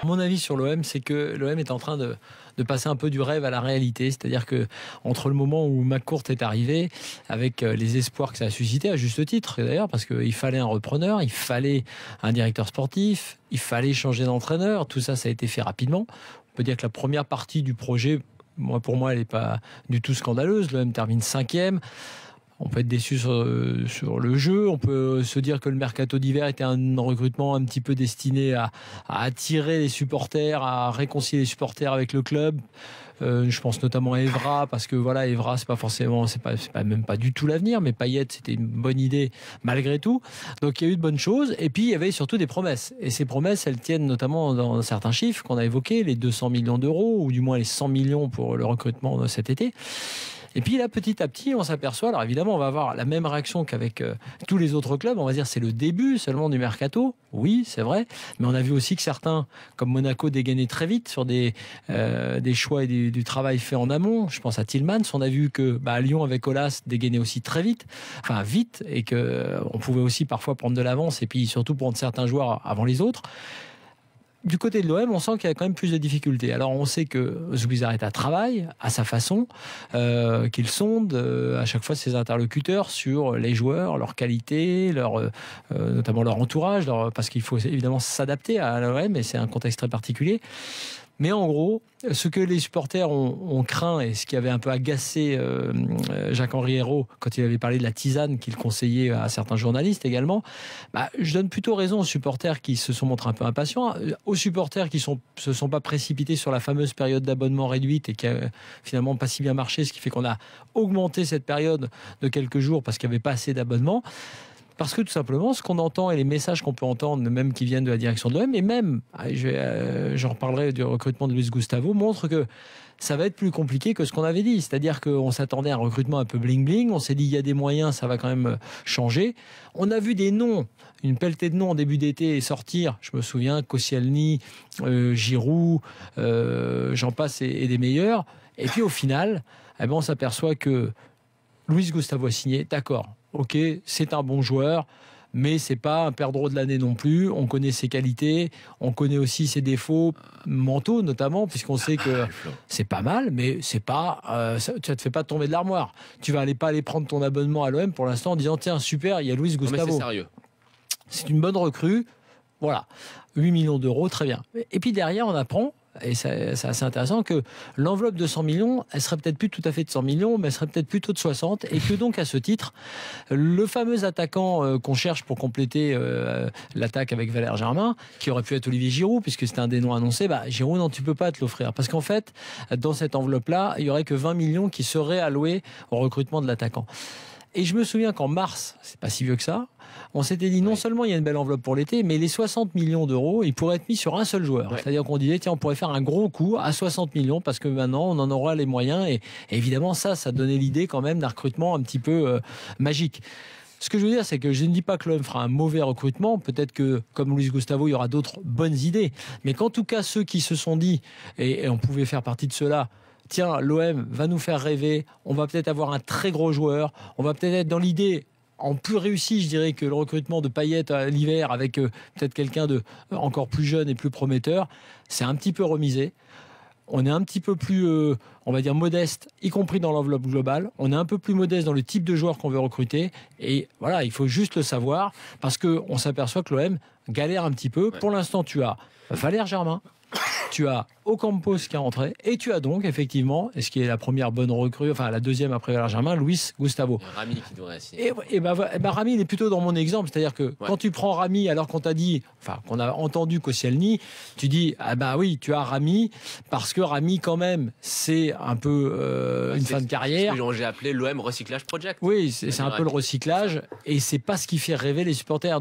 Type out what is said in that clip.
Mon avis sur l'OM, c'est que l'OM est en train de passer un peu du rêve à la réalité. C'est-à-dire que entre le moment où McCourt est arrivé, avec les espoirs que ça a suscité, à juste titre d'ailleurs, parce qu'il fallait un repreneur, il fallait un directeur sportif, il fallait changer d'entraîneur, tout ça, ça a été fait rapidement. On peut dire que la première partie du projet, pour moi, elle n'est pas du tout scandaleuse. L'OM termine 5e. On peut être déçu sur le jeu. On peut se dire que le mercato d'hiver était un recrutement un petit peu destiné à attirer les supporters, à réconcilier les supporters avec le club. Je pense notamment à Evra, parce que voilà, Evra, c'est pas même pas du tout l'avenir, mais Payet, c'était une bonne idée malgré tout. Donc il y a eu de bonnes choses, et puis il y avait surtout des promesses. Et ces promesses, elles tiennent notamment dans certains chiffres qu'on a évoqués, les 200 millions d'euros, ou du moins les 100 millions pour le recrutement cet été. Et puis là, petit à petit, on s'aperçoit, alors évidemment, on va avoir la même réaction qu'avec tous les autres clubs. On va dire c'est le début seulement du mercato. Oui, c'est vrai. Mais on a vu aussi que certains, comme Monaco, dégainaient très vite sur des choix et du travail fait en amont. Je pense à Tillmans. On a vu que Lyon, avec Aulas, dégainait aussi très vite. Enfin, vite. Et qu'on pouvait aussi parfois prendre de l'avance et puis surtout prendre certains joueurs avant les autres. Du côté de l'OM, on sent qu'il y a quand même plus de difficultés. Alors, on sait que Zubizarreta travaille à sa façon, qu'il sonde à chaque fois ses interlocuteurs sur les joueurs, leur qualité, notamment leur entourage, parce qu'il faut évidemment s'adapter à l'OM, et c'est un contexte très particulier. Mais en gros, ce que les supporters ont craint, et ce qui avait un peu agacé Jacques-Henri Hérault quand il avait parlé de la tisane qu'il conseillait à certains journalistes également, je donne plutôt raison aux supporters qui se sont montrés un peu impatients, aux supporters qui se sont pas précipités sur la fameuse période d'abonnement réduite et qui a finalement pas si bien marché, ce qui fait qu'on a augmenté cette période de quelques jours parce qu'il n'y avait pas assez d'abonnements. Parce que tout simplement, ce qu'on entend et les messages qu'on peut entendre, même qui viennent de la direction de l'OM, et même, j'en reparlerai du recrutement de Luis Gustavo, montre que ça va être plus compliqué que ce qu'on avait dit. C'est-à-dire qu'on s'attendait à un recrutement un peu bling-bling, on s'est dit il y a des moyens, ça va quand même changer. On a vu des noms, une pelletée de noms en début d'été sortir, je me souviens, Koscielny, Giroud, j'en passe et des meilleurs. Et puis au final, on s'aperçoit que Luis Gustavo a signé, d'accord. Ok, c'est un bon joueur, mais c'est pas un perdreau de l'année non plus. On connaît ses qualités, on connaît aussi ses défauts mentaux notamment, puisqu'on sait que c'est pas mal, mais c'est pas, ça te fait pas tomber de l'armoire. Tu vas pas aller prendre ton abonnement à l'OM pour l'instant en disant tiens super, il y a Luis Gustavo. Mais c'est sérieux. C'est une bonne recrue, voilà, 8 millions d'euros, très bien. Et puis derrière, on apprend. Et c'est assez intéressant que l'enveloppe de 100 millions, elle serait peut-être plus tout à fait de 100 millions, mais elle serait peut-être plutôt de 60, et que donc à ce titre, le fameux attaquant qu'on cherche pour compléter l'attaque avec Valère Germain, qui aurait pu être Olivier Giroud, puisque c'était un des noms annoncés, Giroud, non, tu peux pas te l'offrir. Parce qu'en fait, dans cette enveloppe-là, il y aurait que 20 millions qui seraient alloués au recrutement de l'attaquant. Et je me souviens qu'en mars, c'est pas si vieux que ça, on s'était dit non seulement il y a une belle enveloppe pour l'été, mais les 60 millions d'euros, ils pourraient être mis sur un seul joueur. Ouais. C'est-à-dire qu'on disait, tiens, on pourrait faire un gros coup à 60 millions parce que maintenant, on en aura les moyens. Et évidemment, ça donnait l'idée quand même d'un recrutement un petit peu magique. Ce que je veux dire, c'est que je ne dis pas que l'OM fera un mauvais recrutement. Peut-être que, comme Luis Gustavo, il y aura d'autres bonnes idées. Mais qu'en tout cas, ceux qui se sont dit, et on pouvait faire partie de ceux-là, tiens, l'OM va nous faire rêver, on va peut-être avoir un très gros joueur, on va peut-être être dans l'idée en plus réussi, je dirais, que le recrutement de Payet à l'hiver avec peut-être quelqu'un de encore plus jeune et plus prometteur, c'est un petit peu remisé. On est un petit peu plus, on va dire, modeste, y compris dans l'enveloppe globale. On est un peu plus modeste dans le type de joueur qu'on veut recruter. Et voilà, il faut juste le savoir, parce qu'on s'aperçoit que l'OM galère un petit peu. Ouais. Pour l'instant, tu as Valère Germain, tu as Ocampos qui est rentré, et tu as donc effectivement, et ce qui est la première bonne recrue, enfin la deuxième après Valère Germain, Luis Gustavo. Rami qui devrait signer. Et Rami, il est plutôt dans mon exemple, c'est-à-dire que quand tu prends Rami, alors qu'on t'a dit, enfin qu'on a entendu Koscielny, tu dis oui, tu as Rami, parce que Rami quand même, c'est un peu une fin de carrière. C'est ce que j'ai appelé l'OM Recyclage Project. Oui, c'est un peu le recyclage, et c'est pas ce qui fait rêver les supporters.